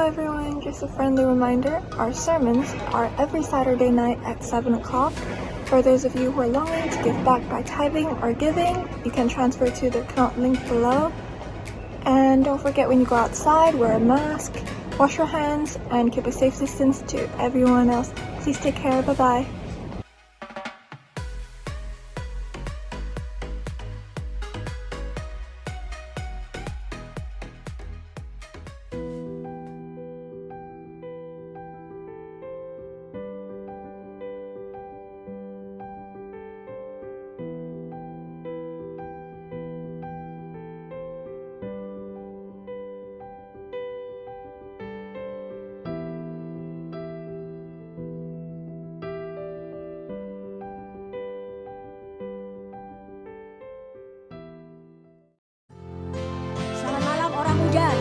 everyone, just a friendly reminder, our sermons are every Saturday night at 7 o'clock. For those of you who are longing to give back by tithing or giving, you can transfer to the account link below. And don't forget, when you go outside, wear a mask, wash your hands, and keep a safe distance to everyone else. Please take care, bye-bye.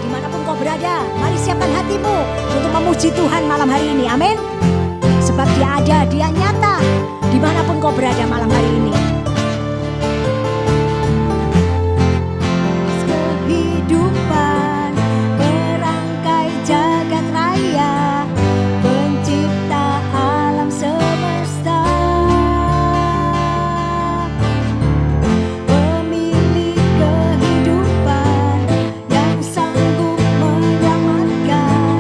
Dimanapun kau berada, mari siapkan hatimu untuk memuji Tuhan malam hari ini, amin. Sebab Dia ada, Dia nyata dimanapun kau berada malam hari ini. Kehidupan merangkai jagat raya, pencipta alam semesta, pemilik kehidupan yang sanggup menyelamatkan,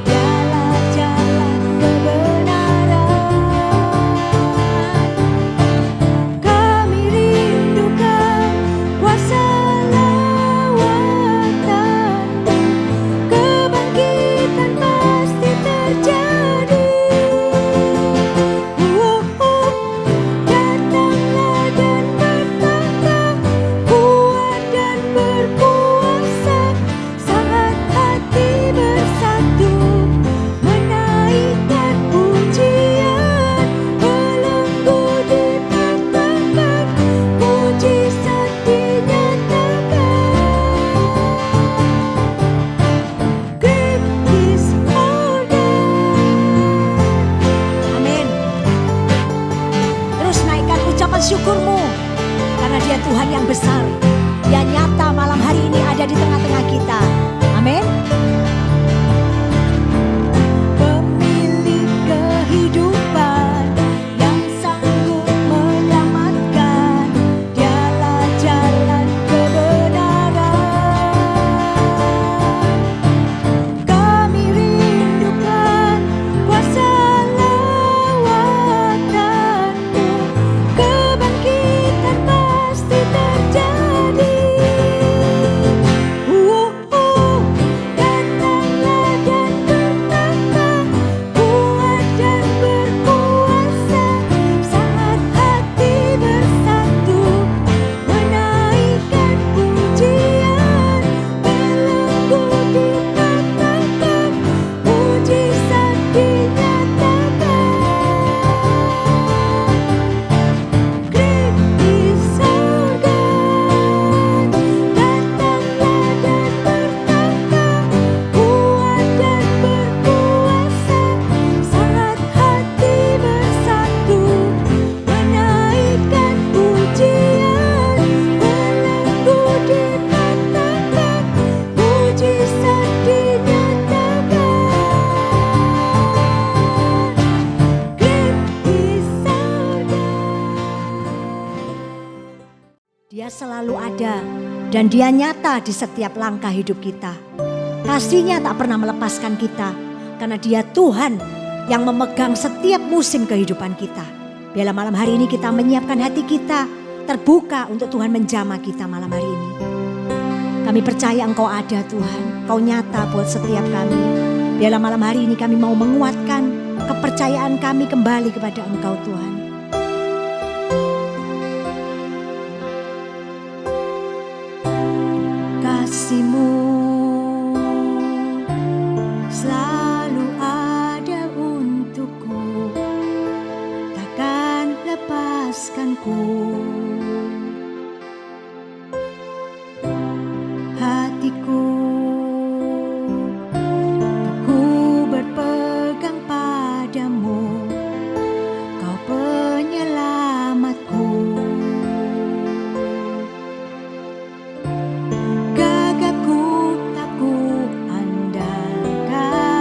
dialah jalan kebenaran. Kami rindukan kuasa lawatan-Mu, kebangkitan pasti terjadi. Datanglah dan bertata, kuat dan berkuasa, saat hati bersatu, menaikkan pujian, belenggu dipatahkan, mujizat dinyatakan. Great is our God. Amin. Terus naikkan ucapan syukurmu, karena Dia Tuhan yang besar. Dia nyata malam hari ini ada di tengah-tengah kita. Amin. Pemilik kehidupan yang sanggup menyelamatkan, dialah jalan kebenaran. Kami rindukan kuasa lawatan-Mu, kebangkitan pasti terjadi. Datanglah dan bertata, kuat dan berkuasa, saat hati bersatu, menaikkan pujian, belenggu dipatahkan, mujizat dinyatakan. Great is our God. Datanglah dan bertata, kuat dan berkuasa, saat hati bersatu, menaikkan pujian, belenggu dipatahkan, mujizat dinyatakan. Great is our God. Dia selalu ada dan Dia nyata di setiap langkah hidup kita. Kasih-Nya tak pernah melepaskan kita, karena Dia Tuhan yang memegang setiap musim kehidupan kita. Biarlah malam hari ini kita menyiapkan hati kita terbuka untuk Tuhan menjamah kita malam hari ini. Kami percaya Engkau ada Tuhan, Engkau nyata buat setiap kami. Biarlah malam hari ini kami mau menguatkan kepercayaan kami kembali kepada Engkau Tuhan. Kasih-Mu selalu ada untukku, takkan lepaskanku. Hatiku aku berpegang padamu, Kau penyelamatku. Gagahku tak ku andalkan,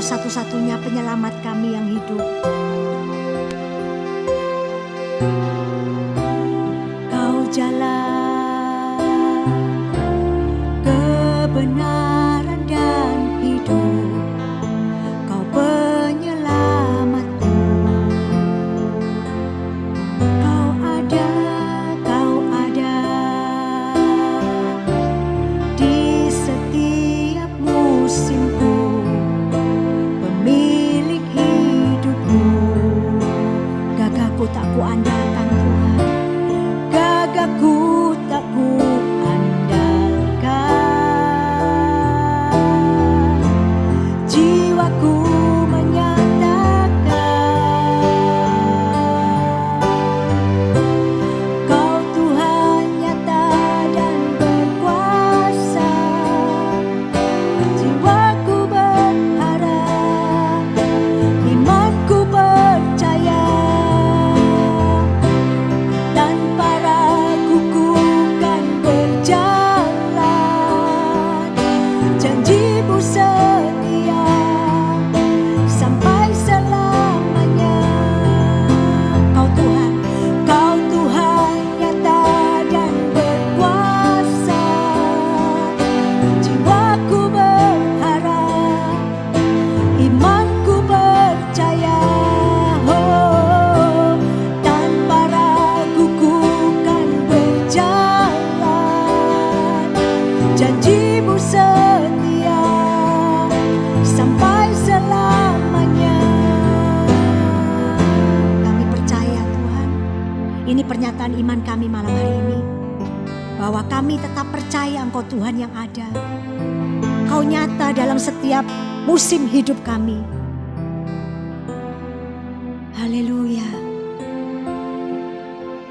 Engkau satu-satunya penyelamat kami yang hidup. Kau jalan kebenaran dan hidup, Kau penyelamatku. Kau ada di setiap musimku, pemilik hidupku. Gagahku tak kuandalkan Tuhan, gagahku tak kuandalkan. Jiwaku menyatakan Kau Tuhan nyata dan berkuasa. Jiwaku berharap, imanku percaya, tanpa raguku kan berjalan. Janjimu setia sampai selamanya. Kau Tuhan nyata dan berkuasa. Jiwaku berharap, imanku percaya, oh, tanpa raguku kan berjalan. Janjimu setia sampai selamanya. Kami percaya Tuhan, ini pernyataan iman kami malam hari ini, bahwa kami tetap percaya Engkau Tuhan yang ada. Kau nyata dalam setiap musim hidup kami. Haleluya.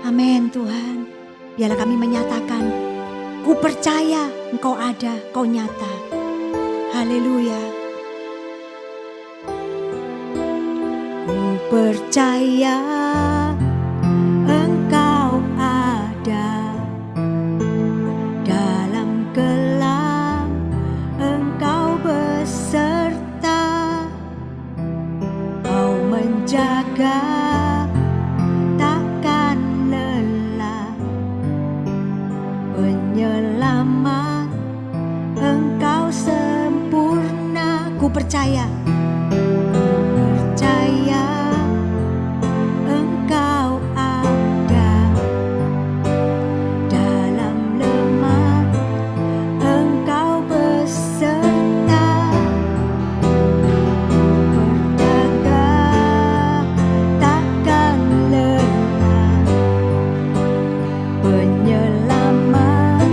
Amin Tuhan. Biarlah kami menyatakan, ku percaya Engkau ada, Kau nyata. Haleluya. Ku percaya Engkau ada dalam kelam, Engkau beserta. Kau menjaga takkan lelah, penyelamat Engkau sempurna. Ku percaya Engkau ada dalam lemah, Engkau beserta. Berjaga takkan lelah, penyelamat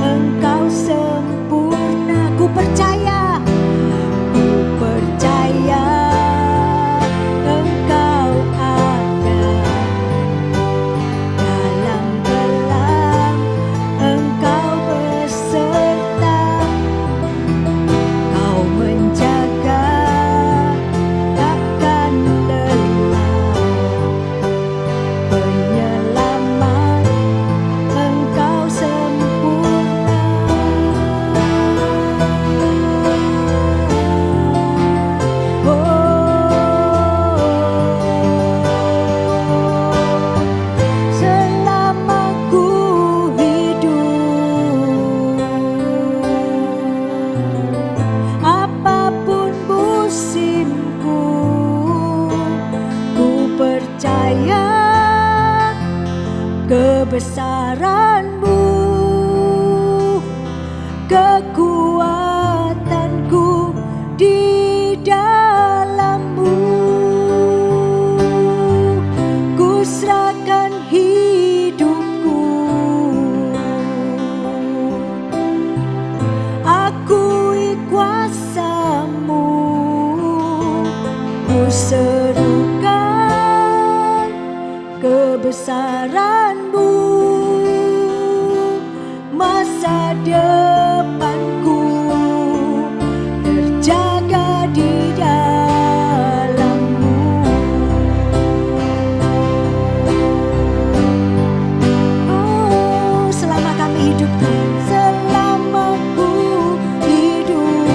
Engkau sempurna. Ku percaya Engkau ada dalam gelam, Engkau beserta. Kau menjaga takkan lelah, penyelamat Engkau sempurna. Selama ku hidup, apapun musimku, ku percaya kebesaran-Mu, kekuatanku di dalam-Mu. Ku serahkan hidupku, akui kuasa-Mu. Ku serukan kebesaran-Mu, masa depanku terjaga di dalam-Mu. Oh, selama kami hidup, selama ku hidup,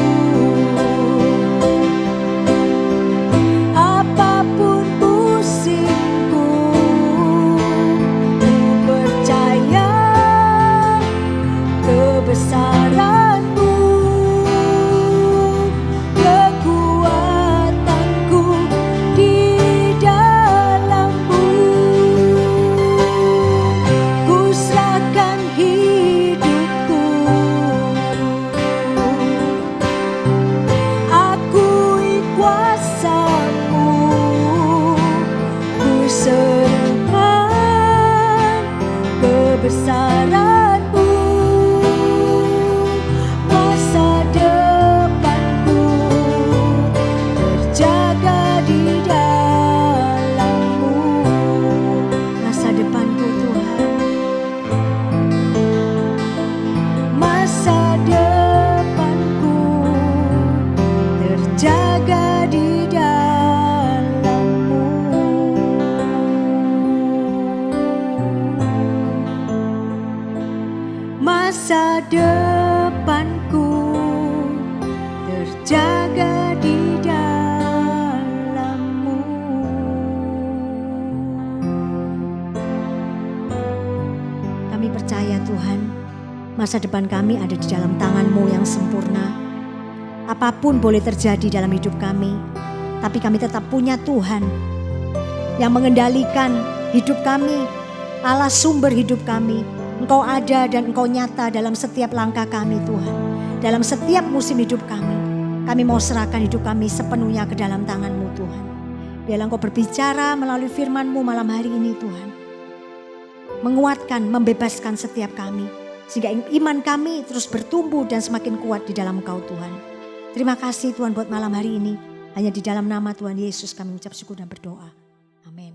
kebesaran-Mu. Masa depanku terjaga di dalam-Mu. Masa depanku Tuhan, masa depanku terjaga di dalam-Mu. Masa depanku terjaga di dalam-Mu. Kami percaya Tuhan, masa depan kami ada di dalam tangan-Mu yang sempurna. Apapun boleh terjadi dalam hidup kami, tapi kami tetap punya Tuhan yang mengendalikan hidup kami, Allah sumber hidup kami. Engkau ada dan Engkau nyata dalam setiap langkah kami Tuhan. Dalam setiap musim hidup kami. Kami mau serahkan hidup kami sepenuhnya ke dalam tangan-Mu Tuhan. Biarlah Engkau berbicara melalui firman-Mu malam hari ini Tuhan. Menguatkan, membebaskan setiap kami. Sehingga iman kami terus bertumbuh dan semakin kuat di dalam Engkau Tuhan. Terima kasih Tuhan buat malam hari ini. Hanya di dalam nama Tuhan Yesus kami ucap syukur dan berdoa. Amin.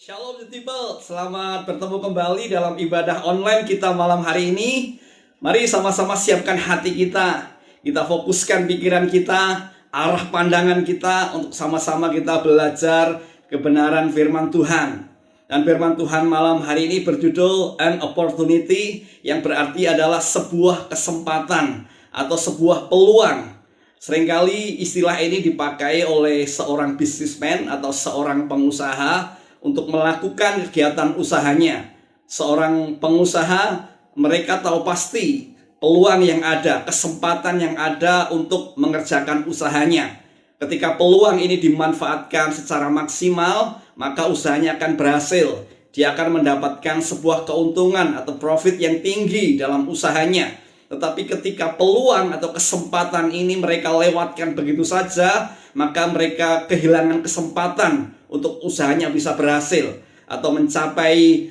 Shalom people, selamat bertemu kembali dalam ibadah online kita malam hari ini. Mari sama-sama siapkan hati kita. Kita fokuskan pikiran kita, arah pandangan kita untuk sama-sama kita belajar kebenaran firman Tuhan. Dan firman Tuhan malam hari ini berjudul An Opportunity, yang berarti adalah sebuah kesempatan atau sebuah peluang. Seringkali istilah ini dipakai oleh seorang businessman atau seorang pengusaha untuk melakukan kegiatan usahanya. Seorang pengusaha, mereka tahu pasti peluang yang ada, kesempatan yang ada untuk mengerjakan usahanya. Ketika peluang ini dimanfaatkan secara maksimal, maka usahanya akan berhasil. Dia akan mendapatkan sebuah keuntungan atau profit yang tinggi dalam usahanya. Tetapi ketika peluang atau kesempatan ini mereka lewatkan begitu saja, maka mereka kehilangan kesempatan untuk usahanya bisa berhasil atau mencapai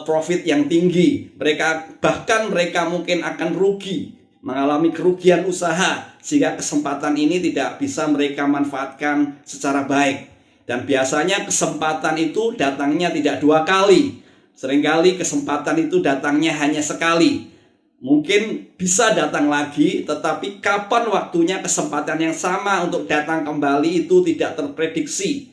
profit yang tinggi. Bahkan mereka mungkin akan rugi, mengalami kerugian usaha, sehingga kesempatan ini tidak bisa mereka manfaatkan secara baik. Dan biasanya kesempatan itu datangnya tidak dua kali. Seringkali kesempatan itu datangnya hanya sekali. Mungkin bisa datang lagi, tetapi kapan waktunya kesempatan yang sama untuk datang kembali itu tidak terprediksi.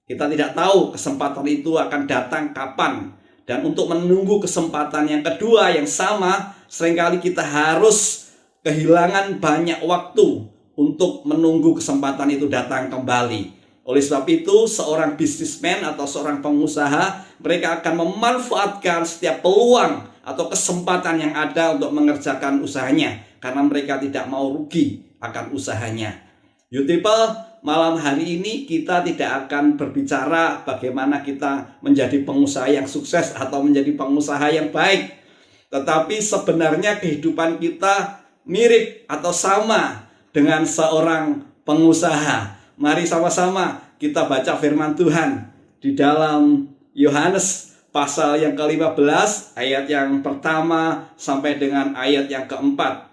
Kita tidak tahu kesempatan itu akan datang kapan. Dan untuk menunggu kesempatan yang kedua yang sama, seringkali kita harus kehilangan banyak waktu untuk menunggu kesempatan itu datang kembali. Oleh sebab itu, seorang businessman atau seorang pengusaha, mereka akan memanfaatkan setiap peluang atau kesempatan yang ada untuk mengerjakan usahanya, karena mereka tidak mau rugi akan usahanya. You people, malam hari ini kita tidak akan berbicara bagaimana kita menjadi pengusaha yang sukses atau menjadi pengusaha yang baik. Tetapi sebenarnya kehidupan kita mirip atau sama dengan seorang pengusaha. Mari sama-sama kita baca firman Tuhan di dalam Yohanes pasal yang ke-15 ayat yang pertama sampai dengan ayat yang keempat.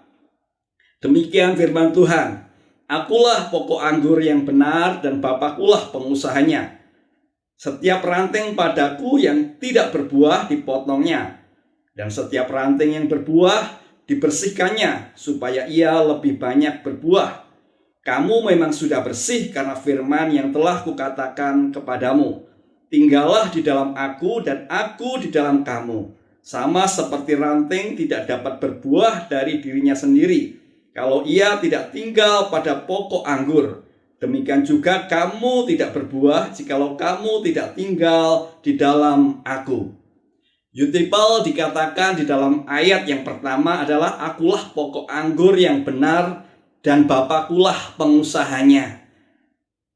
Demikian firman Tuhan. Akulah pokok anggur yang benar dan Bapakulah pengusahanya. Setiap ranting padaku yang tidak berbuah dipotongnya, dan setiap ranting yang berbuah dibersihkannya supaya ia lebih banyak berbuah. Kamu memang sudah bersih karena firman yang telah kukatakan kepadamu. Tinggallah di dalam aku dan aku di dalam kamu. Sama seperti ranting tidak dapat berbuah dari dirinya sendiri kalau ia tidak tinggal pada pokok anggur. Demikian juga kamu tidak berbuah jikalau kamu tidak tinggal di dalam aku. You people, dikatakan di dalam ayat yang pertama adalah akulah pokok anggur yang benar dan Bapakulah pengusahanya.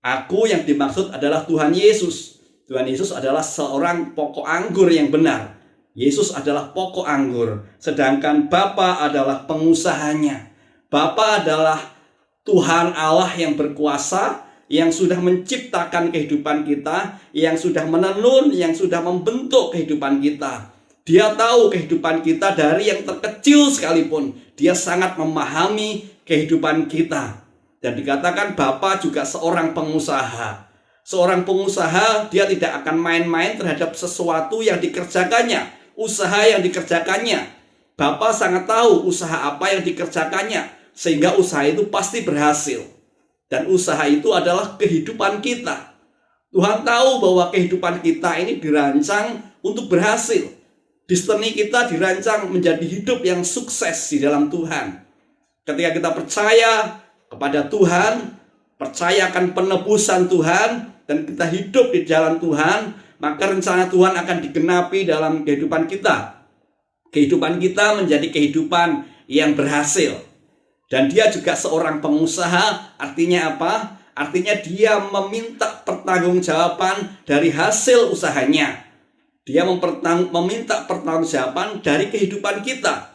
Aku yang dimaksud adalah Tuhan Yesus. Tuhan Yesus adalah seorang pokok anggur yang benar. Yesus adalah pokok anggur, sedangkan Bapa adalah pengusahanya. Bapa adalah Tuhan Allah yang berkuasa, yang sudah menciptakan kehidupan kita, yang sudah menenun, yang sudah membentuk kehidupan kita. Dia tahu kehidupan kita dari yang terkecil sekalipun. Dia sangat memahami kehidupan kita. Dan dikatakan Bapa juga seorang pengusaha. Seorang pengusaha, dia tidak akan main-main terhadap sesuatu yang dikerjakannya, usaha yang dikerjakannya. Bapa sangat tahu usaha apa yang dikerjakannya, sehingga usaha itu pasti berhasil. Dan usaha itu adalah kehidupan kita. Tuhan tahu bahwa kehidupan kita ini dirancang untuk berhasil. Destiny kita dirancang menjadi hidup yang sukses di dalam Tuhan. Ketika kita percaya kepada Tuhan, percaya akan penebusan Tuhan, dan kita hidup di jalan Tuhan, maka rencana Tuhan akan digenapi dalam kehidupan kita. Kehidupan kita menjadi kehidupan yang berhasil. Dan dia juga seorang pengusaha, artinya apa? Artinya dia meminta pertanggungjawaban dari hasil usahanya. Dia meminta pertanggungjawaban dari kehidupan kita.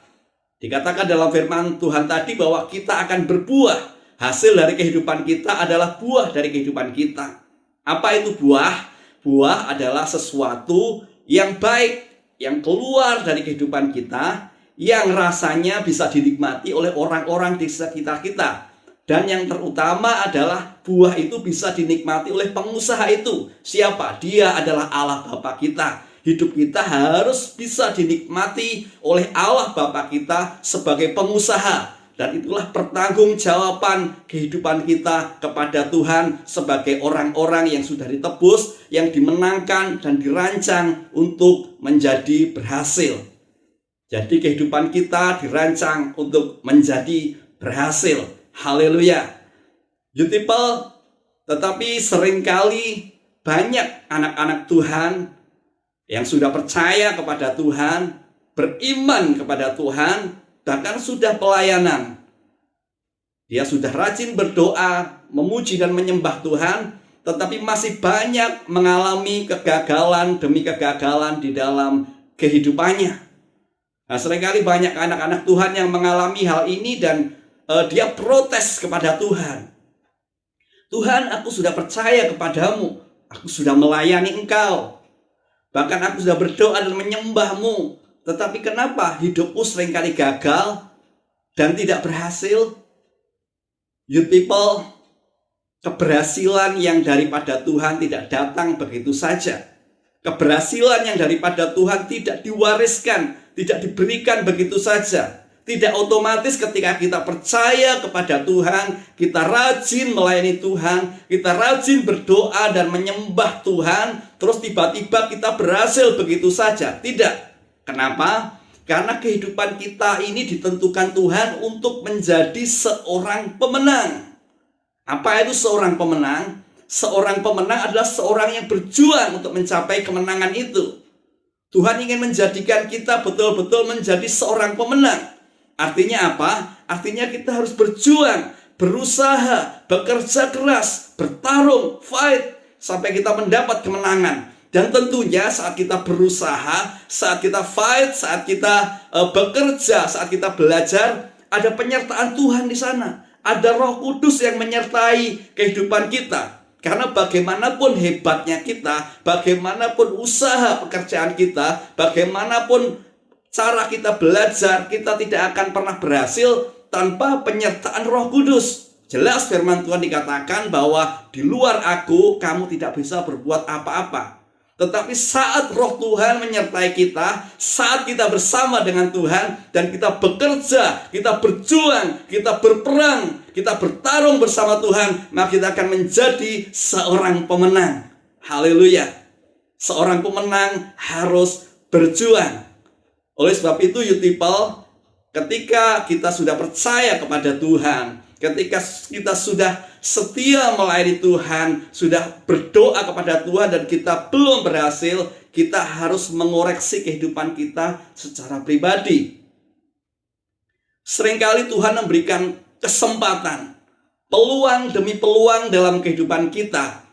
Dikatakan dalam firman Tuhan tadi bahwa kita akan berbuah. Hasil dari kehidupan kita adalah buah dari kehidupan kita. Apa itu buah? Buah adalah sesuatu yang baik, yang keluar dari kehidupan kita, yang rasanya bisa dinikmati oleh orang-orang di sekitar kita. Dan yang terutama adalah buah itu bisa dinikmati oleh pengusaha itu. Siapa? Dia adalah Allah Bapa kita. Hidup kita harus bisa dinikmati oleh Allah Bapa kita sebagai pengusaha. Dan itulah pertanggungjawaban kehidupan kita kepada Tuhan sebagai orang-orang yang sudah ditebus, yang dimenangkan dan dirancang untuk menjadi berhasil. Jadi kehidupan kita dirancang untuk menjadi berhasil. Haleluya. You people, tetapi seringkali banyak anak-anak Tuhan yang sudah percaya kepada Tuhan, beriman kepada Tuhan, bahkan sudah pelayanan. Dia sudah rajin berdoa, memuji dan menyembah Tuhan, tetapi masih banyak mengalami kegagalan demi kegagalan di dalam kehidupannya. Nah, seringkali banyak anak-anak Tuhan yang mengalami hal ini dan dia protes kepada Tuhan. Tuhan, aku sudah percaya kepadamu, aku sudah melayani Engkau, bahkan aku sudah berdoa dan menyembahmu, tetapi kenapa hidupku seringkali gagal dan tidak berhasil? You people, keberhasilan yang daripada Tuhan tidak datang begitu saja. Keberhasilan yang daripada Tuhan tidak diwariskan, tidak diberikan begitu saja. Tidak otomatis ketika kita percaya kepada Tuhan, kita rajin melayani Tuhan, kita rajin berdoa dan menyembah Tuhan, terus tiba-tiba kita berhasil begitu saja. Tidak. Kenapa? Karena kehidupan kita ini ditentukan Tuhan untuk menjadi seorang pemenang. Apa itu seorang pemenang? Seorang pemenang adalah seorang yang berjuang untuk mencapai kemenangan itu. Tuhan ingin menjadikan kita betul-betul menjadi seorang pemenang. Artinya apa? Artinya kita harus berjuang, berusaha, bekerja keras, bertarung, fight, sampai kita mendapat kemenangan. Dan tentunya saat kita berusaha, saat kita fight, saat kita bekerja, saat kita belajar, ada penyertaan Tuhan di sana. Ada Roh Kudus yang menyertai kehidupan kita. Karena bagaimanapun hebatnya kita, bagaimanapun usaha pekerjaan kita, bagaimanapun cara kita belajar, kita tidak akan pernah berhasil tanpa penyertaan Roh Kudus. Jelas firman Tuhan dikatakan bahwa di luar aku, kamu tidak bisa berbuat apa-apa. Tetapi saat Roh Tuhan menyertai kita, saat kita bersama dengan Tuhan, dan kita bekerja, kita berjuang, kita berperang, kita bertarung bersama Tuhan, maka kita akan menjadi seorang pemenang. Haleluya. Seorang pemenang harus berjuang. Oleh sebab itu, you people, ketika kita sudah percaya kepada Tuhan, ketika kita sudah setia melayani Tuhan, sudah berdoa kepada Tuhan dan kita belum berhasil, kita harus mengoreksi kehidupan kita secara pribadi. Seringkali Tuhan memberikan kesempatan, peluang demi peluang dalam kehidupan kita.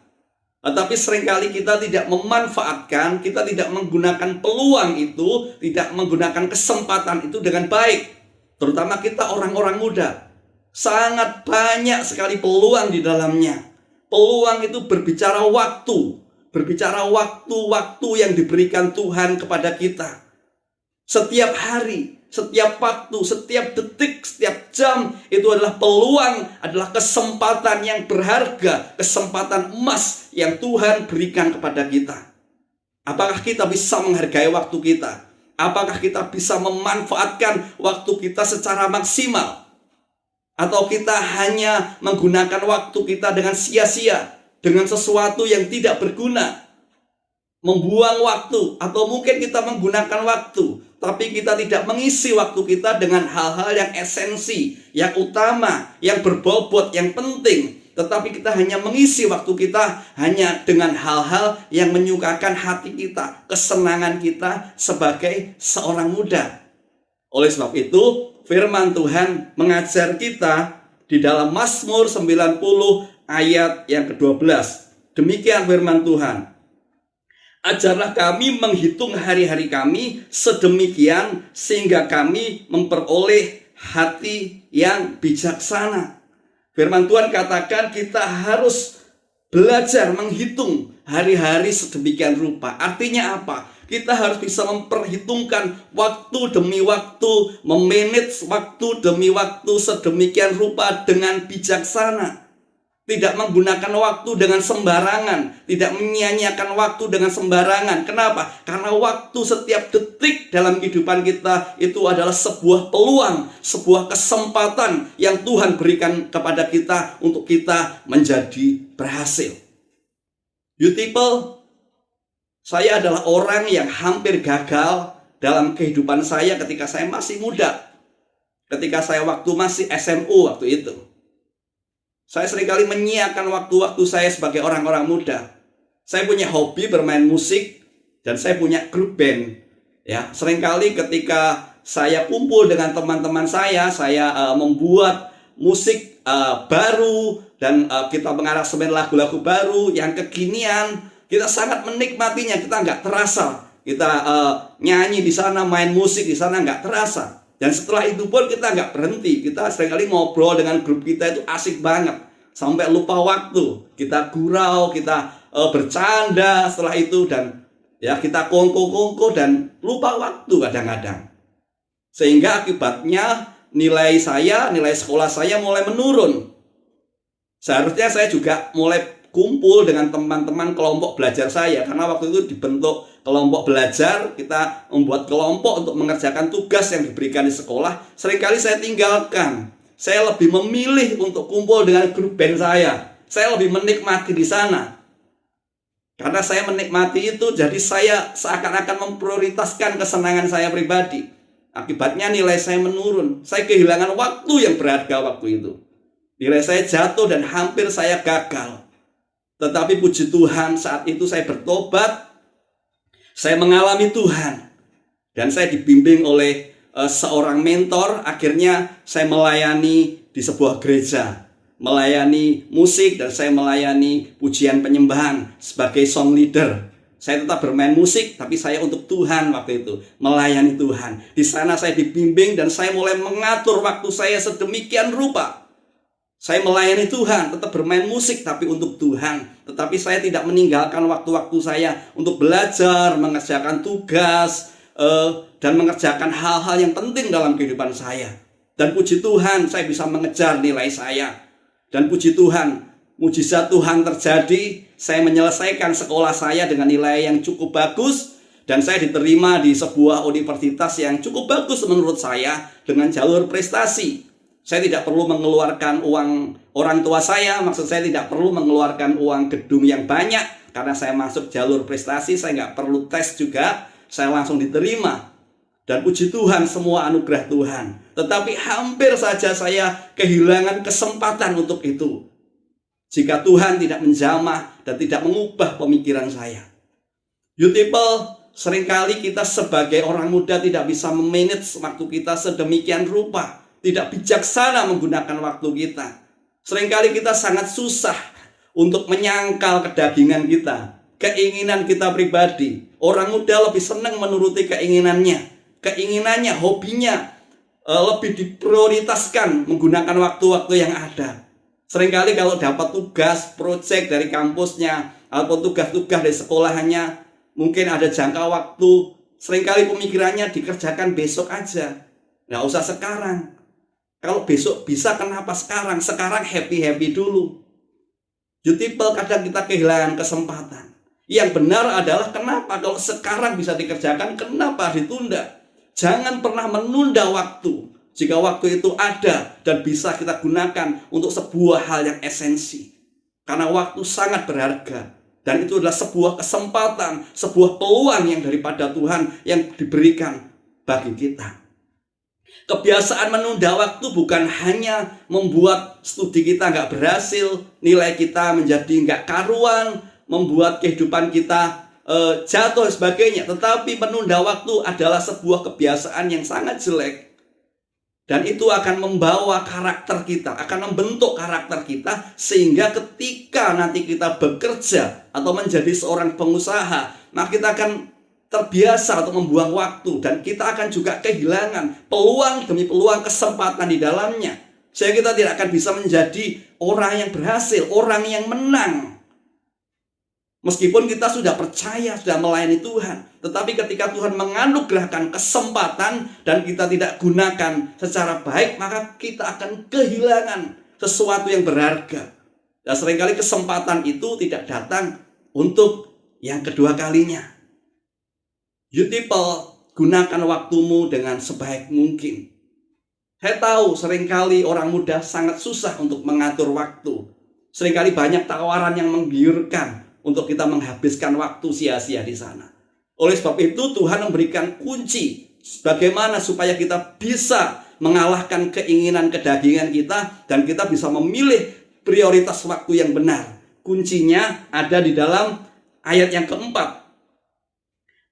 Tetapi seringkali kita tidak memanfaatkan, kita tidak menggunakan peluang itu, tidak menggunakan kesempatan itu dengan baik. Terutama kita orang-orang muda. Sangat banyak sekali peluang di dalamnya. Peluang itu berbicara waktu. Berbicara waktu-waktu yang diberikan Tuhan kepada kita. Setiap hari, setiap waktu, setiap detik, setiap jam itu adalah peluang, adalah kesempatan yang berharga, kesempatan emas yang Tuhan berikan kepada kita. Apakah kita bisa menghargai waktu kita? Apakah kita bisa memanfaatkan waktu kita secara maksimal? Atau kita hanya menggunakan waktu kita dengan sia-sia, dengan sesuatu yang tidak berguna? Membuang waktu, atau mungkin kita menggunakan waktu, tapi kita tidak mengisi waktu kita dengan hal-hal yang esensi, yang utama, yang berbobot, yang penting. Tetapi kita hanya mengisi waktu kita hanya dengan hal-hal yang menyukakan hati kita, kesenangan kita sebagai seorang muda. Oleh sebab itu, firman Tuhan mengajar kita di dalam Mazmur 90 ayat yang ke-12. Demikian firman Tuhan. Ajarlah kami menghitung hari-hari kami sedemikian sehingga kami memperoleh hati yang bijaksana. Firman Tuhan katakan kita harus belajar menghitung hari-hari sedemikian rupa. Artinya apa? Kita harus bisa memperhitungkan waktu demi waktu, memanage waktu demi waktu sedemikian rupa dengan bijaksana. Tidak menggunakan waktu dengan sembarangan, tidak menyia-nyiakan waktu dengan sembarangan. Kenapa? Karena waktu setiap detik dalam kehidupan kita itu adalah sebuah peluang, sebuah kesempatan yang Tuhan berikan kepada kita untuk kita menjadi berhasil. You people, saya adalah orang yang hampir gagal dalam kehidupan saya ketika saya masih muda. Ketika saya waktu masih SMU waktu itu. Saya seringkali menyiakan waktu-waktu saya sebagai orang-orang muda. Saya punya hobi bermain musik dan saya punya grup band. Ya, seringkali ketika saya kumpul dengan teman-teman saya membuat musik baru dan kita mengaransemen lagu-lagu baru yang kekinian. Kita sangat menikmatinya, kita nggak terasa. Kita nyanyi di sana, main musik di sana nggak terasa. Dan setelah itu pun kita nggak berhenti. Kita seringkali ngobrol dengan grup kita itu asik banget. Sampai lupa waktu. Kita gurau, kita bercanda setelah itu. Dan ya kita kongko-kongko dan lupa waktu kadang-kadang. Sehingga akibatnya nilai sekolah saya mulai menurun. Seharusnya saya juga mulai kumpul dengan teman-teman kelompok belajar saya. Karena waktu itu dibentuk kelompok belajar, kita membuat kelompok untuk mengerjakan tugas yang diberikan di sekolah. Seringkali saya tinggalkan. Saya lebih memilih untuk kumpul dengan grup band saya. Saya lebih menikmati di sana. Karena saya menikmati itu, jadi saya seakan-akan memprioritaskan kesenangan saya pribadi. Akibatnya nilai saya menurun. Saya kehilangan waktu yang berharga waktu itu. Nilai saya jatuh dan hampir saya gagal. Tetapi puji Tuhan, saat itu saya bertobat. Saya mengalami Tuhan. Dan saya dibimbing oleh seorang mentor. Akhirnya saya melayani di sebuah gereja. Melayani musik dan saya melayani pujian penyembahan sebagai song leader. Saya tetap bermain musik, tapi saya untuk Tuhan waktu itu. Melayani Tuhan. Di sana saya dibimbing dan saya mulai mengatur waktu saya sedemikian rupa. Saya melayani Tuhan, tetap bermain musik tapi untuk Tuhan. Tetapi saya tidak meninggalkan waktu-waktu saya untuk belajar, mengerjakan tugas, dan mengerjakan hal-hal yang penting dalam kehidupan saya. Dan puji Tuhan, saya bisa mengejar nilai saya. Dan puji Tuhan, mujizat Tuhan terjadi. Saya menyelesaikan sekolah saya dengan nilai yang cukup bagus. Dan saya diterima di sebuah universitas yang cukup bagus menurut saya dengan jalur prestasi. Saya tidak perlu mengeluarkan uang orang tua saya, maksud saya tidak perlu mengeluarkan uang gedung yang banyak. Karena saya masuk jalur prestasi, saya nggak perlu tes juga, saya langsung diterima. Dan puji Tuhan, semua anugerah Tuhan. Tetapi hampir saja saya kehilangan kesempatan untuk itu. Jika Tuhan tidak menjamah dan tidak mengubah pemikiran saya. You people, seringkali kita sebagai orang muda tidak bisa memanage waktu kita sedemikian rupa. Tidak bijaksana menggunakan waktu kita. Seringkali kita sangat susah untuk menyangkal kedagingan kita, keinginan kita pribadi. Orang muda lebih senang menuruti keinginannya, hobinya lebih diprioritaskan menggunakan waktu-waktu yang ada. Seringkali kalau dapat tugas, proyek dari kampusnya, ataupun tugas-tugas dari sekolahannya, mungkin ada jangka waktu Seringkali pemikirannya dikerjakan besok aja, nggak usah sekarang. Kalau besok bisa, kenapa sekarang? Sekarang happy-happy dulu. Beautiful, kadang kita kehilangan kesempatan. Yang benar adalah kenapa kalau sekarang bisa dikerjakan, kenapa ditunda? Jangan pernah menunda waktu. Jika waktu itu ada dan bisa kita gunakan untuk sebuah hal yang esensi. Karena waktu sangat berharga. Dan itu adalah sebuah kesempatan, sebuah peluang yang daripada Tuhan yang diberikan bagi kita. Kebiasaan menunda waktu bukan hanya membuat studi kita nggak berhasil, nilai kita menjadi nggak karuan, membuat kehidupan kita jatuh dan sebagainya. Tetapi menunda waktu adalah sebuah kebiasaan yang sangat jelek. Dan itu akan membawa karakter kita, akan membentuk karakter kita, sehingga ketika nanti kita bekerja atau menjadi seorang pengusaha, maka kita akan terbiasa untuk membuang waktu, dan kita akan juga kehilangan peluang demi peluang, kesempatan di dalamnya. Sehingga kita tidak akan bisa menjadi orang yang berhasil, orang yang menang. Meskipun kita sudah percaya, sudah melayani Tuhan, tetapi ketika Tuhan menganugerahkan kesempatan dan kita tidak gunakan secara baik, maka kita akan kehilangan sesuatu yang berharga. Dan seringkali kesempatan itu tidak datang untuk yang kedua kalinya. Beautiful, gunakan waktumu dengan sebaik mungkin. Saya tahu seringkali orang muda sangat susah untuk mengatur waktu. Seringkali banyak tawaran yang menggiurkan untuk kita menghabiskan waktu sia-sia di sana. Oleh sebab itu Tuhan memberikan kunci bagaimana supaya kita bisa mengalahkan keinginan kedagingan kita dan kita bisa memilih prioritas waktu yang benar. Kuncinya ada di dalam ayat yang keempat.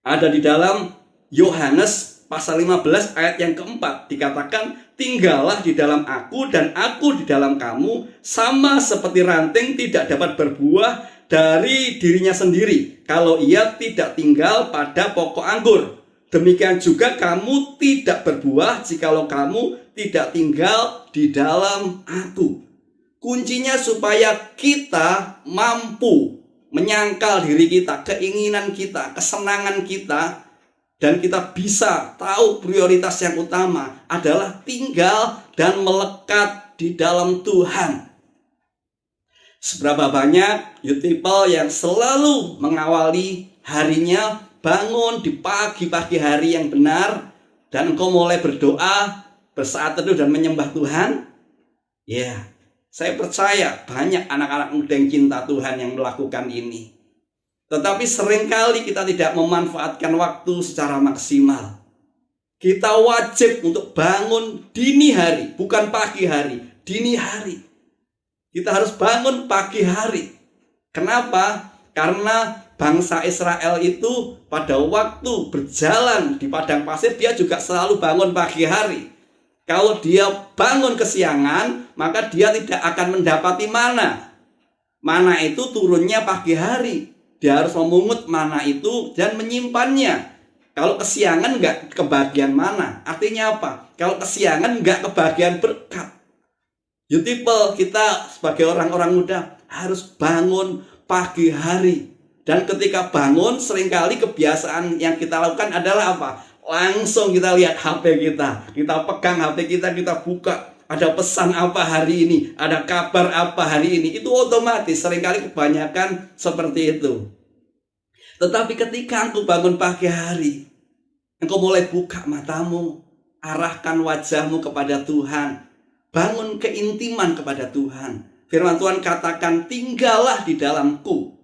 Ada di dalam Yohanes pasal 15 ayat yang keempat. Dikatakan, tinggallah di dalam aku dan aku di dalam kamu, sama seperti ranting tidak dapat berbuah dari dirinya sendiri kalau ia tidak tinggal pada pokok anggur. Demikian juga kamu tidak berbuah jikalau kamu tidak tinggal di dalam aku. Kuncinya supaya kita mampu menyangkal diri kita, keinginan kita, kesenangan kita, dan kita bisa tahu prioritas yang utama adalah tinggal dan melekat di dalam Tuhan. Seberapa banyak people yang selalu mengawali harinya bangun di pagi-pagi hari yang benar, dan engkau mulai berdoa, bersaat teduh dan menyembah Tuhan? Ya, saya percaya banyak anak-anak muda yang cinta Tuhan yang melakukan ini. Tetapi seringkali kita tidak memanfaatkan waktu secara maksimal. Kita wajib untuk bangun dini hari, bukan pagi hari, dini hari. Kita harus bangun pagi hari. Kenapa? Karena bangsa Israel itu pada waktu berjalan di padang pasir, dia juga selalu bangun pagi hari. Kalau dia bangun kesiangan, maka dia tidak akan mendapati mana. Mana itu turunnya pagi hari. Dia harus memungut mana itu dan menyimpannya. Kalau kesiangan nggak kebagian mana. Artinya apa? Kalau kesiangan nggak kebagian berkat. Beautiful, kita sebagai orang-orang muda harus bangun pagi hari. Dan ketika bangun, seringkali kebiasaan yang kita lakukan adalah apa? Langsung kita lihat HP kita. Kita pegang HP kita, kita buka. Ada pesan apa hari ini? Ada kabar apa hari ini? Itu otomatis, seringkali kebanyakan seperti itu. Tetapi ketika engkau bangun pagi hari, engkau mulai buka matamu, arahkan wajahmu kepada Tuhan. Bangun keintiman kepada Tuhan. Firman Tuhan katakan, tinggallah di dalamku.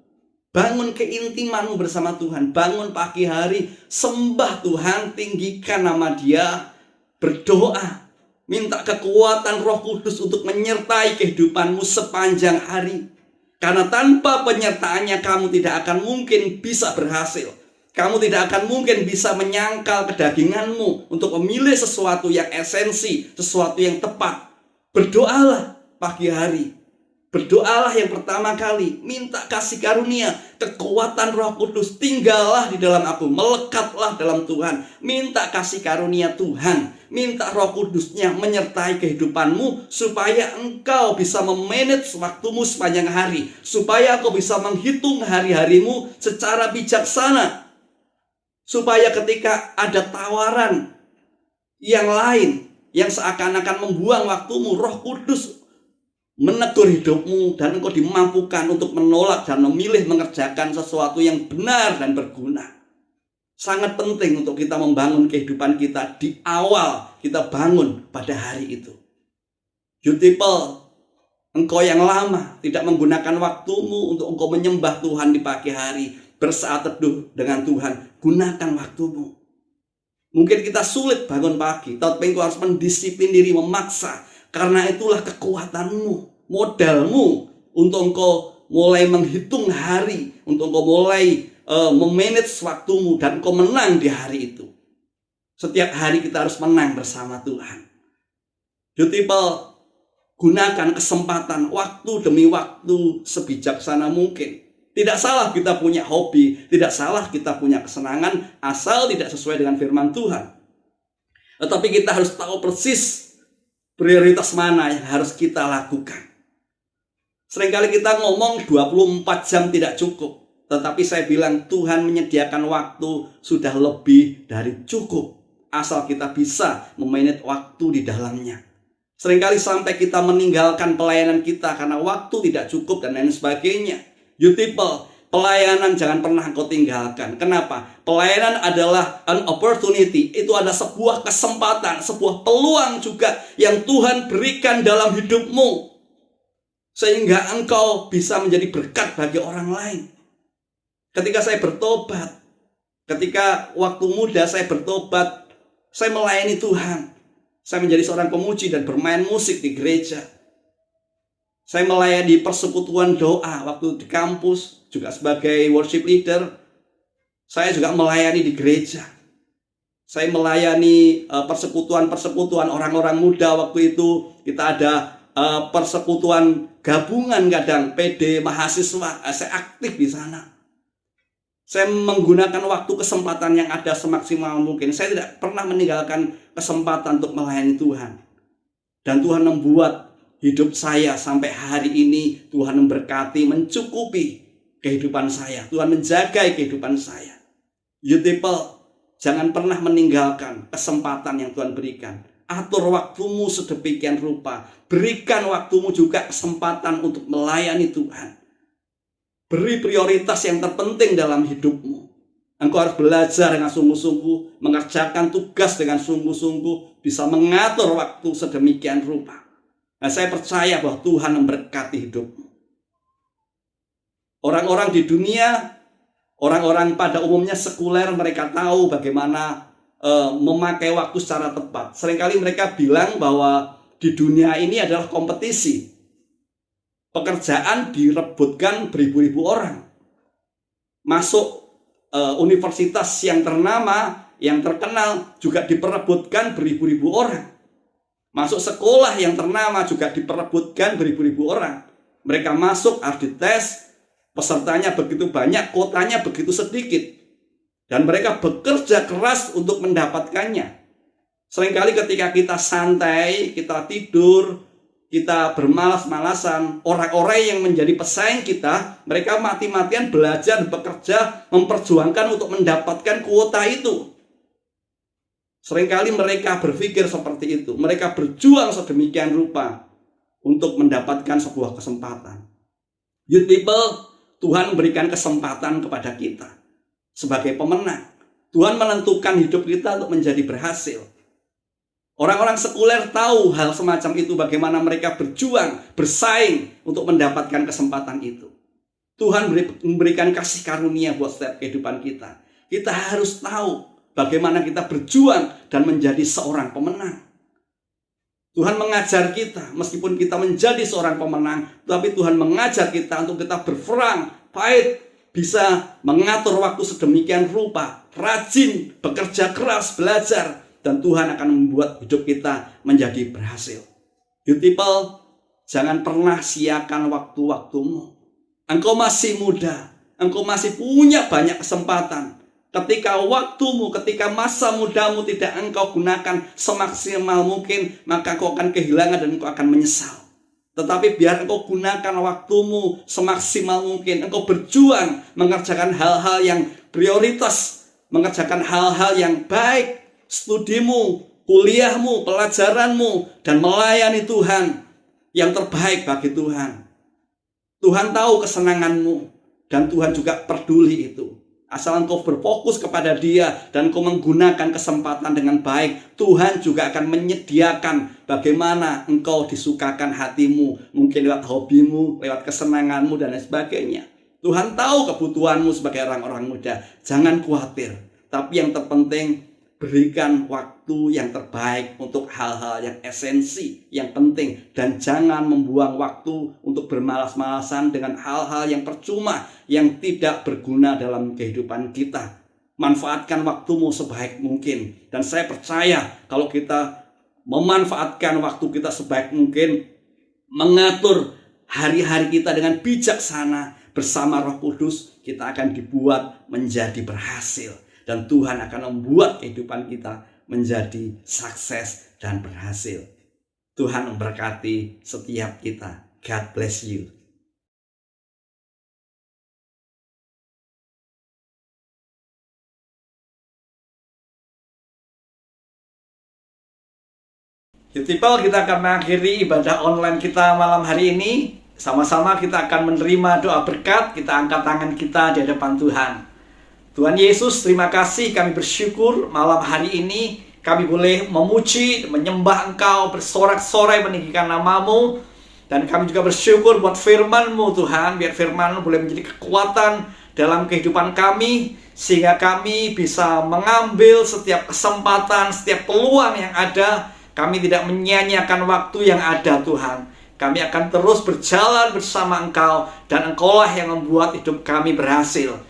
Bangun keintimanmu bersama Tuhan. Bangun pagi hari, sembah Tuhan, tinggikan nama Dia, berdoa, minta kekuatan Roh Kudus untuk menyertai kehidupanmu sepanjang hari. Karena tanpa penyertaannya kamu tidak akan mungkin bisa berhasil. Kamu tidak akan mungkin bisa menyangkal kedaginganmu untuk memilih sesuatu yang esensi, sesuatu yang tepat. Berdoalah pagi hari. Berdoalah yang pertama kali. Minta kasih karunia, kekuatan Roh Kudus. Tinggallah di dalam aku. Melekatlah dalam Tuhan. Minta kasih karunia Tuhan. Minta Roh Kudusnya menyertai kehidupanmu. Supaya engkau bisa memanage waktumu sepanjang hari. Supaya engkau bisa menghitung hari-harimu secara bijaksana. Supaya ketika ada tawaran yang lain yang seakan-akan membuang waktumu, Roh Kudus menegur hidupmu dan engkau dimampukan untuk menolak dan memilih mengerjakan sesuatu yang benar dan berguna. Sangat penting untuk kita membangun kehidupan kita di awal kita bangun pada hari itu. You people, engkau yang lama tidak menggunakan waktumu untuk engkau menyembah Tuhan di pagi hari, bersaat teduh dengan Tuhan, gunakan waktumu. Mungkin kita sulit bangun pagi, tapi engkau harus mendisiplin diri, memaksa. Karena itulah kekuatanmu, modalmu untuk engkau mulai menghitung hari, untuk engkau mulai memanage waktumu dan engkau menang di hari itu. Setiap hari kita harus menang bersama Tuhan. You people, gunakan kesempatan waktu demi waktu sebijaksana mungkin. Tidak salah kita punya hobi, tidak salah kita punya kesenangan, asal tidak sesuai dengan firman Tuhan. Tetapi kita harus tahu persis prioritas mana yang harus kita lakukan. Seringkali kita ngomong 24 jam tidak cukup. Tetapi saya bilang Tuhan menyediakan waktu sudah lebih dari cukup. Asal kita bisa memanage waktu di dalamnya. Seringkali sampai kita meninggalkan pelayanan kita karena waktu tidak cukup dan lain sebagainya. You people, pelayanan jangan pernah engkau tinggalkan. Kenapa? Pelayanan adalah an opportunity. Itu ada sebuah kesempatan, sebuah peluang juga yang Tuhan berikan dalam hidupmu. Sehingga engkau bisa menjadi berkat bagi orang lain. Ketika saya bertobat, ketika waktu muda saya bertobat, saya melayani Tuhan. Saya menjadi seorang pemuji dan bermain musik di gereja. Saya melayani persekutuan doa waktu di kampus, juga sebagai worship leader. Saya juga melayani di gereja. Saya melayani persekutuan orang-orang muda waktu itu. Kita ada persekutuan gabungan kadang, PD mahasiswa. Saya aktif di sana. Saya menggunakan waktu kesempatan yang ada semaksimal mungkin. Saya tidak pernah meninggalkan kesempatan untuk melayani Tuhan. Dan Tuhan membuat hidup saya sampai hari ini, Tuhan memberkati, mencukupi kehidupan saya. Tuhan menjaga kehidupan saya. You people, jangan pernah meninggalkan kesempatan yang Tuhan berikan. Atur waktumu sedemikian rupa. Berikan waktumu juga kesempatan untuk melayani Tuhan. Beri prioritas yang terpenting dalam hidupmu. Engkau harus belajar dengan sungguh-sungguh, mengerjakan tugas dengan sungguh-sungguh, bisa mengatur waktu sedemikian rupa. Nah, saya percaya bahwa Tuhan memberkati hidupmu. Orang-orang di dunia, orang-orang pada umumnya sekuler, mereka tahu bagaimana memakai waktu secara tepat. Seringkali mereka bilang bahwa di dunia ini adalah kompetisi. Pekerjaan direbutkan beribu-ribu orang. Masuk universitas yang ternama, yang terkenal juga diperebutkan beribu-ribu orang. Masuk sekolah yang ternama juga diperebutkan beribu-ribu orang. Mereka masuk, harus dites, pesertanya begitu banyak, kuotanya begitu sedikit. Dan mereka bekerja keras untuk mendapatkannya. Seringkali ketika kita santai, kita tidur, kita bermalas-malasan, orang-orang yang menjadi pesaing kita, mereka mati-matian belajar, bekerja, memperjuangkan untuk mendapatkan kuota itu. Seringkali mereka berpikir seperti itu. Mereka berjuang sedemikian rupa untuk mendapatkan sebuah kesempatan. You people, Tuhan memberikan kesempatan kepada kita sebagai pemenang. Tuhan menentukan hidup kita untuk menjadi berhasil. Orang-orang sekuler tahu hal semacam itu, bagaimana mereka berjuang, bersaing untuk mendapatkan kesempatan itu. Tuhan memberikan kasih karunia buat setiap kehidupan kita. Kita harus tahu bagaimana kita berjuang dan menjadi seorang pemenang. Tuhan mengajar kita, meskipun kita menjadi seorang pemenang, tapi Tuhan mengajar kita untuk kita berperang, fight, bisa mengatur waktu sedemikian rupa, rajin, bekerja keras, belajar, dan Tuhan akan membuat hidup kita menjadi berhasil. You people, jangan pernah siakan waktu-waktumu. Engkau masih muda, engkau masih punya banyak kesempatan. Ketika waktumu, ketika masa mudamu tidak engkau gunakan semaksimal mungkin, maka engkau akan kehilangan dan engkau akan menyesal. Tetapi biar engkau gunakan waktumu semaksimal mungkin. Engkau berjuang mengerjakan hal-hal yang prioritas mengerjakan hal-hal yang baik, studimu, kuliahmu, pelajaranmu, dan melayani Tuhan yang terbaik bagi Tuhan. Tuhan tahu kesenanganmu dan Tuhan juga peduli itu. Asal engkau berfokus kepada Dia dan engkau menggunakan kesempatan dengan baik, Tuhan juga akan menyediakan bagaimana engkau disukakan hatimu, mungkin lewat hobimu, lewat kesenanganmu dan lain sebagainya. Tuhan tahu kebutuhanmu sebagai orang-orang muda. Jangan khawatir, tapi yang terpenting berikan waktu yang terbaik untuk hal-hal yang esensi, yang penting. Dan jangan membuang waktu untuk bermalas-malasan dengan hal-hal yang percuma, yang tidak berguna dalam kehidupan kita. Manfaatkan waktumu sebaik mungkin. Dan saya percaya kalau kita memanfaatkan waktu kita sebaik mungkin, mengatur hari-hari kita dengan bijaksana bersama Roh Kudus, kita akan dibuat menjadi berhasil. Dan Tuhan akan membuat kehidupan kita menjadi sukses dan berhasil. Tuhan memberkati setiap kita. God bless you. Youth People, kita akan mengakhiri ibadah online kita malam hari ini. Sama-sama kita akan menerima doa berkat. Kita angkat tangan kita di hadapan Tuhan. Tuhan Yesus, terima kasih, kami bersyukur malam hari ini kami boleh memuji, menyembah Engkau, bersorak-sorai meninggikan nama-Mu. Dan kami juga bersyukur buat firman-Mu Tuhan, biar firman-Mu boleh menjadi kekuatan dalam kehidupan kami, sehingga kami bisa mengambil setiap kesempatan, setiap peluang yang ada. Kami tidak menyia-nyiakan waktu yang ada Tuhan. Kami akan terus berjalan bersama Engkau, dan Engkaulah yang membuat hidup kami berhasil.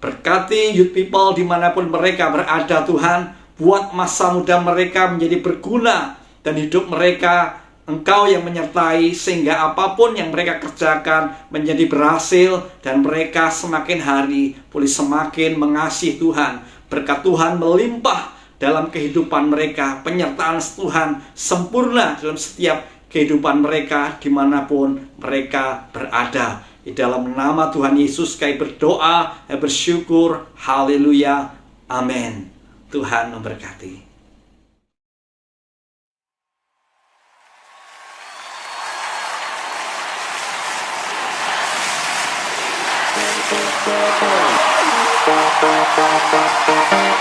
Berkati Youth People dimanapun mereka berada Tuhan. Buat masa muda mereka menjadi berguna, dan hidup mereka Engkau yang menyertai, sehingga apapun yang mereka kerjakan menjadi berhasil. Dan mereka semakin hari boleh semakin mengasihi Tuhan. Berkat Tuhan melimpah dalam kehidupan mereka. Penyertaan Tuhan sempurna dalam setiap kehidupan mereka dimanapun mereka berada. Di dalam nama Tuhan Yesus kami berdoa dan bersyukur. Haleluya. Amin. Tuhan memberkati. Thank you.